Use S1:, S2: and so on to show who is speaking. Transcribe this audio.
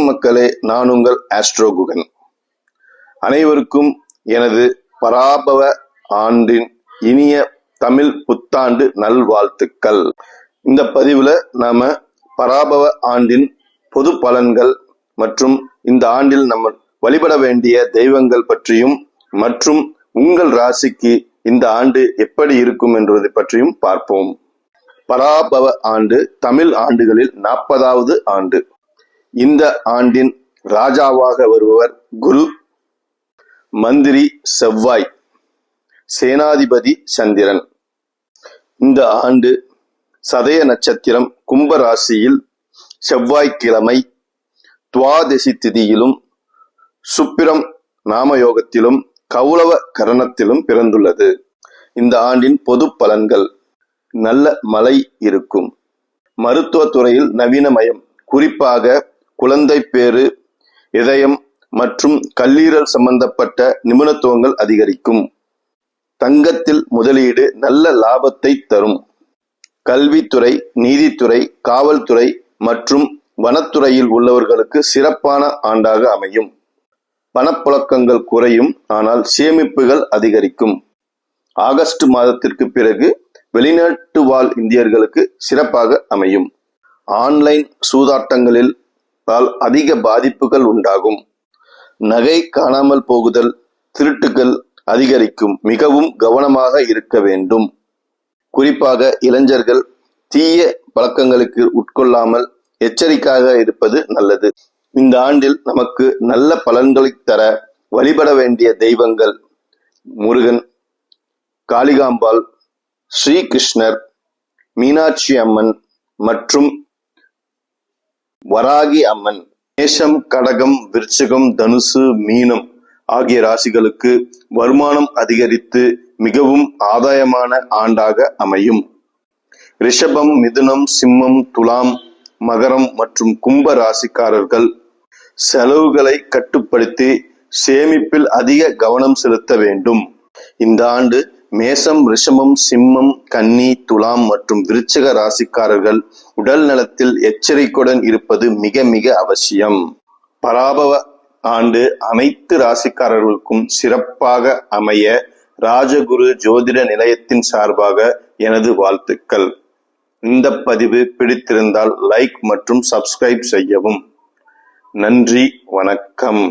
S1: மக்களே, நான் உங்கள் ஆஸ்ட்ரோ குகன். அனைவருக்கும் எனது பராபவ ஆண்டின் இனிய தமிழ் புத்தாண்டு நல்வாழ்த்துக்கள். இந்த பதிவுல நாம பராபவ ஆண்டின் பொது பலன்கள் மற்றும் இந்த ஆண்டில் நம்ம வழிபட வேண்டிய தெய்வங்கள் பற்றியும் மற்றும் உங்கள் ராசிக்கு இந்த ஆண்டு எப்படி இருக்கும் என்பதை பற்றியும் பார்ப்போம். பராபவ ஆண்டு தமிழ் ஆண்டுகளில் 40வது ஆண்டு. இந்த ஆண்டின் ராஜாவாக வருபவர் குரு, மந்திரி செவ்வாய், சேனாதிபதி சந்திரன். இந்த ஆண்டு சதய நட்சத்திரம் கும்ப ராசியில் செவ்வாய்க்கிழமை துவாதசி திதியிலும் சுப்பிரம் நாமயோகத்திலும் கௌளவ கரணத்திலும் பிறந்துள்ளது. இந்த ஆண்டின் பொது பலன்கள்: நல்ல மழை இருக்கும். மருத்துவ துறையில் நவீனமயம், குறிப்பாக குழந்தை பேறு, இதயம் மற்றும் கல்லீரல் சம்பந்தப்பட்ட நிபுணத்துவங்கள் அதிகரிக்கும். தங்கத்தில் முதலீடு நல்ல லாபத்தை தரும். கல்வித்துறை, நீதித்துறை, காவல்துறை மற்றும் வனத்துறையில் உள்ளவர்களுக்கு சிறப்பான ஆண்டாக அமையும். பணப்புழக்கங்கள் குறையும், ஆனால் சேமிப்புகள் அதிகரிக்கும். ஆகஸ்ட் மாதத்திற்கு பிறகு வெளிநாட்டு வாழ் இந்தியர்களுக்கு சிறப்பாக அமையும். ஆன்லைன் சூதாட்டங்களில் அதிக பாதிப்புகள் உண்டாகும். நகை காணாமல் போகுதல், திருட்டுகள் அதிகரிக்கும். மிகவும் கவனமாக இருக்க வேண்டும். குறிப்பாக இளைஞர்கள் தீய பழக்கங்களுக்கு உட்கொள்ளாமல் எச்சரிக்கையாக இருப்பது நல்லது. இந்த ஆண்டில் நமக்கு நல்ல பலன்களை தர வழிபட வேண்டிய தெய்வங்கள்: முருகன், காளிகாம்பாள், ஸ்ரீகிருஷ்ணர், மீனாட்சி அம்மன் மற்றும் வராகி அம்மன். மேஷம், கடகம், விருச்சிகம், தனுசு, மீனம் ஆகிய ராசிகளுக்கு வருமானம் அதிகரித்து மிகவும் ஆதாயமான ஆண்டாக அமையும். ரிஷபம், மிதுனம், சிம்மம், துலாம், மகரம் மற்றும் கும்ப ராசிக்காரர்கள் செலவுகளை கட்டுப்படுத்தி சேமிப்பில் அதிக கவனம் செலுத்த வேண்டும். இந்த ஆண்டு மேசம், ரிஷபம், சிம்மம், கன்னி, துலாம் மற்றும் விருச்சிக ராசிக்காரர்கள் உடல் நலத்தில் எச்சரிக்கையுடன் இருப்பது மிக மிக அவசியம். பராபவ ஆண்டு அனைத்து ராசிக்காரர்களுக்கும் சிறப்பாக அமைய ராஜகுரு ஜோதிட நிலையத்தின் சார்பாக எனது வாழ்த்துக்கள். இந்த பதிவு பிடித்திருந்தால் லைக் மற்றும் சப்ஸ்கிரைப் செய்யவும். நன்றி, வணக்கம்.